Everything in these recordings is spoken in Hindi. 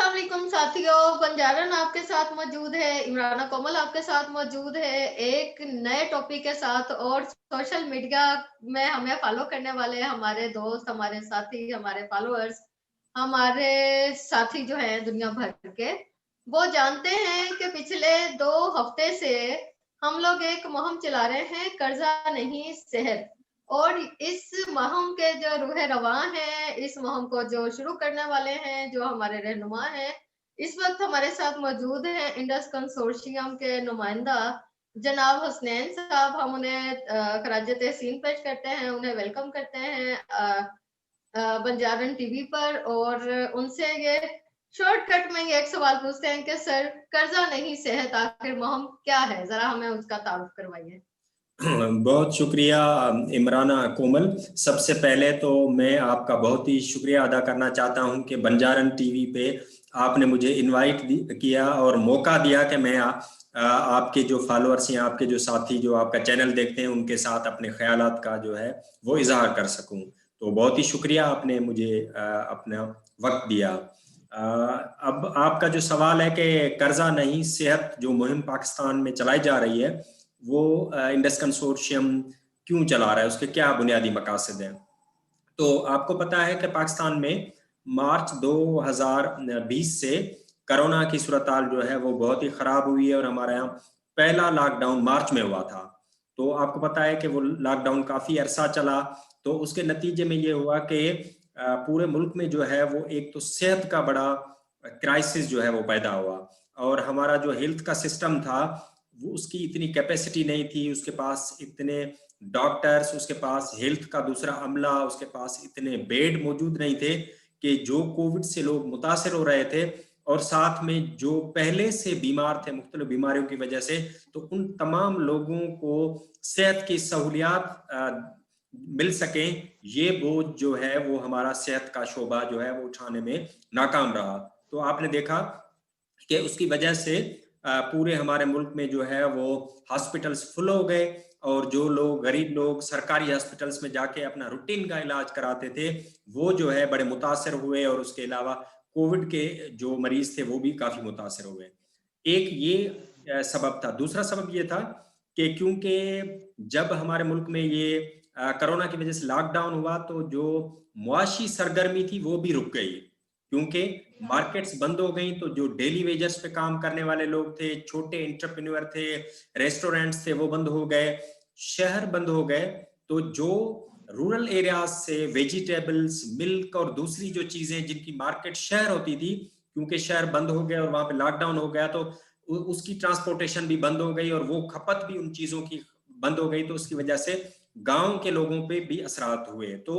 अस्सलाम वालेकुम साथियों, बंजारन आपके साथ मौजूद है, इमराना कोमल आपके साथ मौजूद है एक नए टॉपिक के साथ। और सोशल मीडिया में हमें फॉलो करने वाले हमारे दोस्त, हमारे साथी, हमारे फॉलोअर्स, हमारे साथी जो हैं दुनिया भर के, वो जानते हैं कि पिछले 2 हफ्ते से हम लोग एक मुहिम चला रहे हैं, कर्जा नहीं सेहत। और इस मुहिम के जो रूह रवां हैं, इस मुहिम को जो शुरू करने वाले हैं, जो हमारे रहनुमा हैं, इस वक्त हमारे साथ मौजूद हैं इंडस कंसोर्शियम के नुमाइंदा जनाब हसनैन साहब। हम उन्हें खराज तहसीन पेश करते हैं, उन्हें वेलकम करते हैं बंजारन टीवी पर। और उनसे ये शॉर्टकट में ये एक सवाल पूछते हैं कि सर, कर्जा नहीं सेहत आखिर मुहिम क्या है, जरा हमें उसका तारुफ करवाइए। बहुत शुक्रिया इमराना कोमल। सबसे पहले तो मैं आपका बहुत ही शुक्रिया अदा करना चाहता हूं कि बंजारन टीवी पे आपने मुझे इनवाइट किया और मौका दिया कि मैं आपके जो फॉलोअर्स हैं, आपके जो साथी जो आपका चैनल देखते हैं, उनके साथ अपने ख्यालात का जो है वो इजहार कर सकूं। तो बहुत ही शुक्रिया, आपने मुझे अपना वक्त दिया। अब आपका जो सवाल है कि कर्जा नहीं सेहत जो मुहिम पाकिस्तान में चलाई जा रही है, वो इंडस कंसोर्शियम क्यों चला रहा है, उसके क्या बुनियादी मकासद हैं। तो आपको पता है कि पाकिस्तान में मार्च 2020 से कोरोना की सूरत-हाल जो है वो बहुत ही खराब हुई है और हमारे यहाँ पहला लॉकडाउन मार्च में हुआ था। तो आपको पता है कि वो लॉकडाउन काफी अरसा चला। तो उसके नतीजे में ये हुआ कि पूरे मुल्क में जो है वो एक तो सेहत का बड़ा क्राइसिस जो है वो पैदा हुआ। और हमारा जो हेल्थ का सिस्टम था वो उसकी इतनी कैपेसिटी नहीं थी, उसके पास इतने डॉक्टर्स, उसके पास हेल्थ का दूसरा अमला, उसके पास इतने बेड मौजूद नहीं थे कि जो कोविड से लोग मुतासर हो रहे थे और साथ में जो पहले से बीमार थे मुख्तलिफ बीमारियों की वजह से, तो उन तमाम लोगों को सेहत की सहूलियात मिल सके, ये बोझ जो है वो हमारा सेहत का शोबा जो है वो उठाने में नाकाम रहा। तो आपने देखा कि उसकी वजह से पूरे हमारे मुल्क में जो है वो हॉस्पिटल्स फुल हो गए और जो लोग गरीब लोग सरकारी हॉस्पिटल्स में जाके अपना रूटीन का इलाज कराते थे वो जो है बड़े मुतासर हुए और उसके अलावा कोविड के जो मरीज थे वो भी काफी मुतासर हुए। एक ये सबब था। दूसरा सबब ये था कि क्योंकि जब हमारे मुल्क में ये कोरोना की वजह से लॉकडाउन हुआ तो जो मुआशी सरगर्मी थी वो भी रुक गई, क्योंकि मार्केट्स बंद हो गई। तो जो डेली वेजर्स पे काम करने वाले लोग थे, छोटे एंटरप्रेन्योर थे, रेस्टोरेंट्स थे, वो बंद हो गए, शहर बंद हो गए। तो जो रूरल एरियाज से वेजिटेबल्स, मिल्क और दूसरी जो चीजें जिनकी मार्केट शहर होती थी, क्योंकि शहर बंद हो गए और वहां पे लॉकडाउन हो गया तो उसकी ट्रांसपोर्टेशन भी बंद हो गई और वो खपत भी उन चीजों की बंद हो गई। तो उसकी वजह से गांव के लोगों पे भी असरात हुए, तो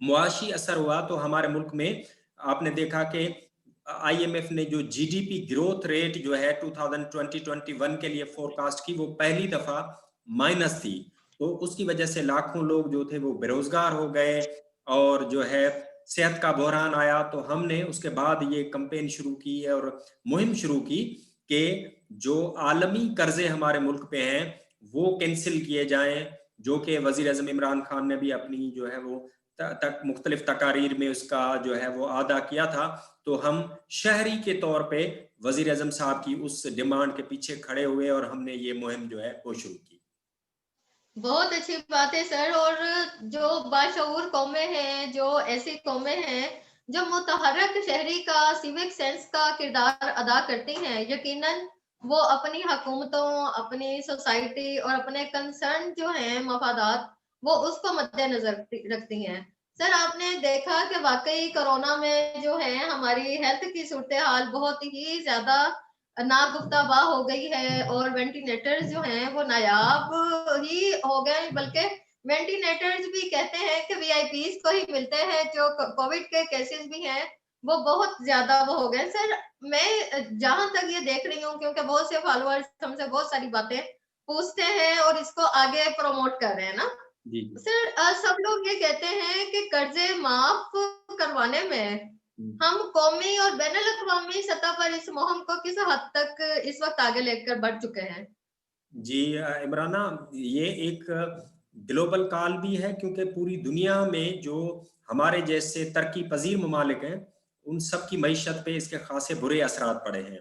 मुआशी असर हुआ। तो हमारे मुल्क में आपने देखा कि आईएमएफ ने जो जीडीपी ग्रोथ रेट जो है 2020-21 के लिए फोरकास्ट की, वो पहली दफा माइनस थी। तो उसकी वजह से लाखों लोग जो थे वो बेरोजगार हो गए और जो है सेहत का बहरान आया। तो हमने उसके बाद ये कैंपेन शुरू की और मुहिम शुरू की कि जो आलमी कर्जे हमारे मुल्क पे हैं वो कैंसिल किए जाएं, जो कि वजीर आजम इमरान खान ने भी अपनी जो है वो तक मुख्तलिफ तकारीर में उसका जो है वो अदा किया था। तो हम शहरी के तौर पे वजीर आजम साहब की उस डिमांड के पीछे खड़े हुए और हमने ये मुहिम जो है वो शुरू की। बहुत अच्छी बात है सर। और जो बाशऊर कौमें हैं, जो ऐसी कौमें हैं जो मुतहर्रिक शहरी का, सिविक सेंस का किरदार अदा करती हैं, यकीनन वो अपनी हुकूमतों, अपनी सोसाइटी और अपने कंसर्न जो हैं मफादात, वो उसको मद्देनजर रखती हैं। सर, आपने देखा कि वाकई कोरोना में जो है हमारी हेल्थ की सूरत हाल बहुत ही ज्यादा नागुफ्ताबा हो गई है और वेंटिलेटर्स जो हैं वो नायाब ही हो गए, बल्कि वेंटिलेटर्स भी कहते हैं कि वीआईपीज को ही मिलते हैं। जो कोविड के केसेस भी हैं वो बहुत ज्यादा वो हो गए। सर, मैं जहां तक ये देख रही हूँ, क्योंकि बहुत से फॉलोअर्स हमसे बहुत सारी बातें पूछते हैं और इसको आगे प्रमोट कर रहे हैं ना जी। सर, सब लोग ये कहते हैं कि कर्जे माफ करवाने में हम कौमी और बैनुल-अक़वामी सतह पर इस मुहिम को किस हद तक इस वक्त आगे लेकर बढ़ चुके हैं। जी इमराना, ये एक ग्लोबल कॉल भी है, क्योंकि पूरी दुनिया में जो हमारे जैसे तरक्की पजीर ममालिक हैं उन सब की मईशत पे इसके खासे बुरे असरात पड़े हैं।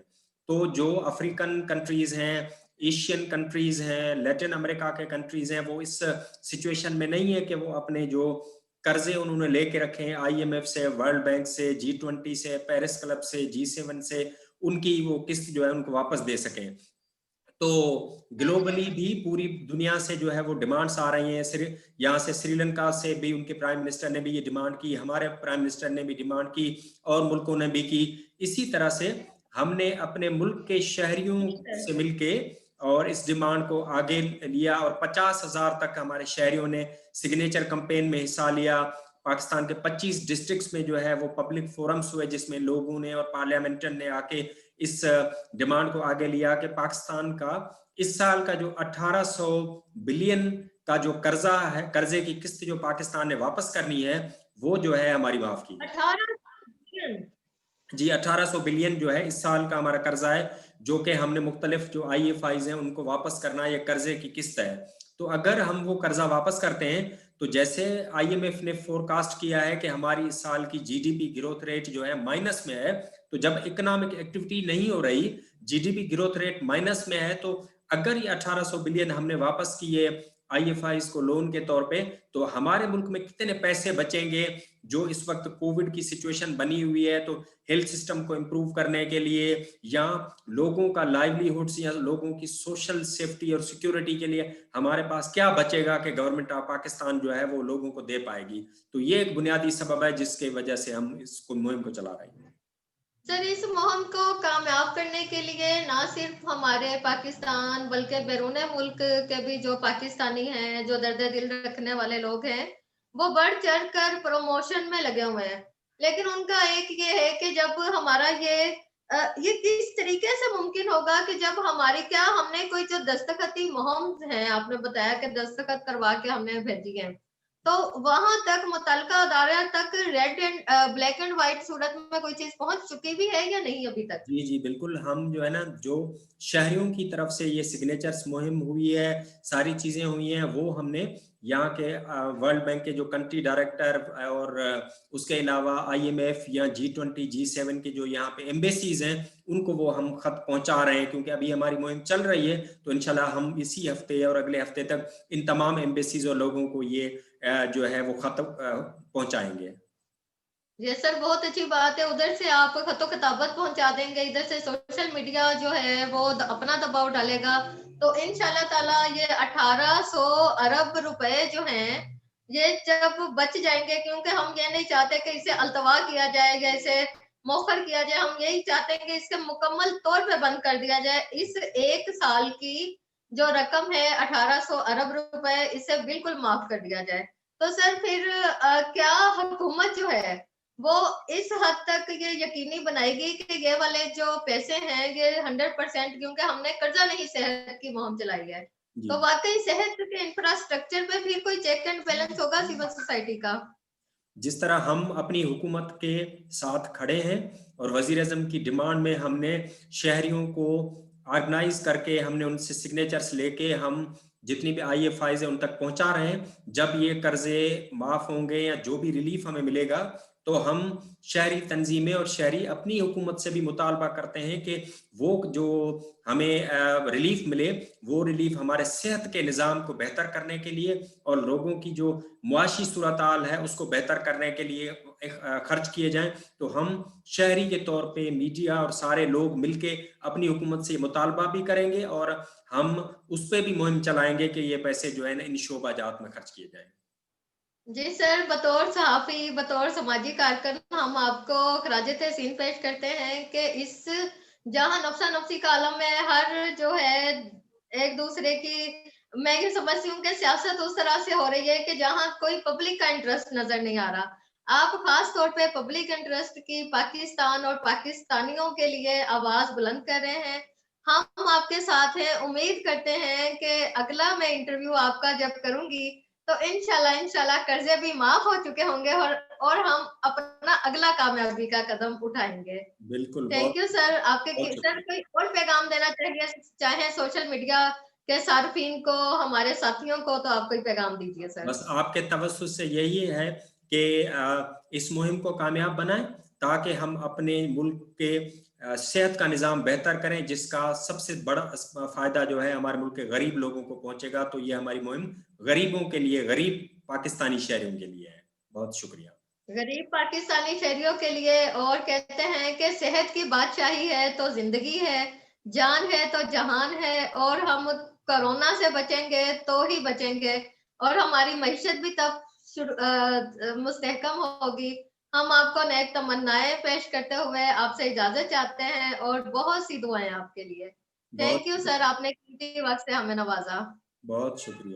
तो जो अफ्रीकन कंट्रीज हैं, एशियन कंट्रीज हैं, लैटिन अमेरिका के कंट्रीज हैं, वो इस सिचुएशन में नहीं है कि वो अपने जो कर्जे उन्होंने लेके रखे हैं आईएमएफ से, वर्ल्ड बैंक से, G20 से, पेरिस क्लब से, G7 से, उनकी वो किस्त जो है उनको वापस दे सकें। तो ग्लोबली भी पूरी दुनिया से जो है वो डिमांड्स आ रही हैं। यहाँ से श्रीलंका से भी उनके प्राइम मिनिस्टर ने भी ये डिमांड की, हमारे प्राइम मिनिस्टर ने भी डिमांड की और मुल्कों ने भी की। इसी तरह से हमने अपने मुल्क के शहरियों से मिलके और इस डिमांड को आगे लिया और 50,000 तक हमारे शहरियों ने सिग्नेचर कैंपेन में हिस्सा लिया। पाकिस्तान के 25 डिस्ट्रिक्ट्स में जो है वो पब्लिक फोरम्स हुए जिसमें लोगों ने और पार्लियामेंटन ने आके इस डिमांड को आगे लिया कि पाकिस्तान का इस साल का जो 1800 बिलियन का जो कर्जा है, कर्जे की किस्त जो पाकिस्तान ने वापस करनी है, वो जो है हमारी माफ की। 18 बिलियन जी, 1800 बिलियन जो है इस साल का हमारा कर्जा है, जो कि हमने मुख्तलिफ जो IFIs हैं उनको वापस करना, ये कर्जे की किस्त है। तो अगर हम वो कर्जा वापस करते हैं तो जैसे IMF ने फोरकास्ट किया है कि हमारी इस साल की GDP ग्रोथ रेट जो है माइनस में है, तो जब इकोनॉमिक एक्टिविटी नहीं हो रही, GDP ग्रोथ रेट माइनस में है, तो अगर ये 1800 बिलियन हमने वापस किए IFIs को लोन के तौर पे, तो हमारे मुल्क में कितने पैसे बचेंगे जो इस वक्त कोविड की सिचुएशन बनी हुई है, तो हेल्थ सिस्टम को इम्प्रूव करने के लिए या लोगों का लाइवलीहुड्स या लोगों की सोशल सेफ्टी और सिक्योरिटी के लिए हमारे पास क्या बचेगा कि गवर्नमेंट ऑफ पाकिस्तान जो है वो लोगों को दे पाएगी। तो ये एक बुनियादी सबब है जिसकी वजह से हम इसको मुहिम को चला रहे हैं। सर, इस मुहिम को कामयाब करने के लिए ना सिर्फ हमारे पाकिस्तान बल्कि बैरून मुल्क के भी जो पाकिस्तानी हैं, जो दर्द दिल रखने वाले लोग हैं, वो बढ़ चढ़ कर प्रमोशन में लगे हुए हैं। लेकिन उनका एक ये है कि जब हमारा ये किस तरीके से मुमकिन होगा कि जब हमारी क्या हमने कोई जो दस्तखती मुहिम है, आपने बताया कि दस्तखत करवा के हमने भेजी है, तो वहां तक मुतलका अदारे तक red and black and white सूरत में कोई चीज पहुंच चुकी भी है या नहीं अभी तक? जी जी बिल्कुल, हम जो है ना, जो शहरियों की तरफ से ये सिग्नेचर्स मुहिम हुई है, सारी चीजें हुई हैं, वो हमने यहाँ के वर्ल्ड बैंक के जो कंट्री डायरेक्टर और उसके अलावा IMF या G20 G7 के जो यहाँ पे एम्बेसीज हैं, उनको वो हम खत पहुंचा रहे हैं, क्योंकि अभी हमारी मुहिम चल रही है। तो इंशाल्लाह हम इसी हफ्ते और अगले हफ्ते तक इन तमाम एम्बेसीज और लोगों को ये जो है वो खत पहुंचाएंगे। ये सर बहुत अच्छी बात है, उधर से आप खतो खताबत पहुंचा देंगे, इधर से सोशल मीडिया जो है वो अपना दबाव डालेगा, तो इंशाल्लाह ताला ये 1800 अरब रुपए जो हैं ये जब बच जाएंगे, क्योंकि हम ये नहीं चाहते कि इसे अल्तवा किया जाए या इसे मौखर किया जाए, हम यही चाहते हैं कि इसके मुकम्मल तौर पे बंद कर दिया जाए। इस एक साल की जो रकम है 1800 अरब रुपए, इसे बिल्कुल माफ कर दिया जाए। तो सर फिर क्या हुकूमत जो है वो इस हद तक ये यकीनी बनाएगी कि ये वाले जो पैसे हैं ये 100%, क्योंकि हमने कर्जा नहीं सेहत की मुहिम चलाई है, तो वाकई सेहत के इंफ्रास्ट्रक्चर पे फिर कोई चेक एंड बैलेंस होगा सिविल सोसाइटी का? जिस तरह हम अपनी हुकूमत के साथ खड़े हैं और वजीर आजम की डिमांड में हमने शहरियों को ऑर्गेनाइज करके हमने उनसे सिग्नेचर्स लेके हम जितनी भी IFIs है उन तक पहुंचा रहे हैं। जब ये कर्जे माफ होंगे या जो भी रिलीफ हमें मिलेगा, तो हम शहरी तंजीमें और शहरी अपनी हुकूमत से भी मुतालबा करते हैं कि वो जो हमें रिलीफ मिले, वो रिलीफ हमारे सेहत के निज़ाम को बेहतर करने के लिए और लोगों की जो मुआशी सूरत हाल है उसको बेहतर करने के लिए खर्च किए जाएं। तो हम शहरी के तौर पे मीडिया और सारे लोग मिलके अपनी हुकूमत से मुतालबा भी करेंगे और हम उस पर भी मुहिम चलाएंगे कि ये पैसे जो है ना इन शोबाजात में खर्च किए जाएं। जी सर, बतौर सहाफ़ी, बतौर समाजी कारकुन हम आपको खराज तहसीन पेश करते हैं कि इस जहाँ नफ्सा नफ्सी का आलम में हर जो है एक दूसरे की, मैं ये समझती हूँ कि सियासत उस तरह से हो रही है कि जहाँ कोई पब्लिक का इंटरेस्ट नजर नहीं आ रहा। आप खास तौर पे पब्लिक इंटरेस्ट की, पाकिस्तान और पाकिस्तानियों के लिए आवाज बुलंद कर रहे हैं। हम आपके साथ हैं, उम्मीद करते हैं कि अगला मैं इंटरव्यू आपका जब करूंगी तो इंशाल्लाह कर्जे भी माफ हो चुके होंगे और हम अपना अगला कामयाबी का कदम उठाएंगे। बिल्कुल, थैंक यू सर। आपके बहुत सर शुक्रिया। कोई और पैगाम देना चाहिए, चाहे सोशल मीडिया के सार्फिन को, हमारे साथियों को, तो आप कोई पैगाम दीजिए सर। बस आपके तवज्जुह से यही है कि इस मुहिम को कामयाब बनाएं ताकि हम अपने मुल्क के सेहत का निज़ाम बेहतर करें, जिसका सबसे बड़ा फ़ायदा जो है हमारे मुल्क के गरीब लोगों को पहुँचेगा। तो ये हमारी मुहिम गरीबों के लिए, गरीब पाकिस्तानी शहरियों के लिए है। बहुत शुक्रिया। गरीब पाकिस्तानी शहरियों के लिए, और कहते हैं कि सेहत की बादशाही है तो जिंदगी है, जान है तो जहान है, और हम कोरोना से बचेंगे तो ही बचेंगे, और हमारी मईशत भी तब मुस्तहकम होगी। हम आपको नेक तमन्नाएं पेश करते हुए आपसे इजाजत चाहते हैं, और बहुत सी दुआएं आपके लिए। बहुत थैंक यू सर, शुक्रिया। आपने कीमती वक्त से हमें नवाजा। बहुत शुक्रिया।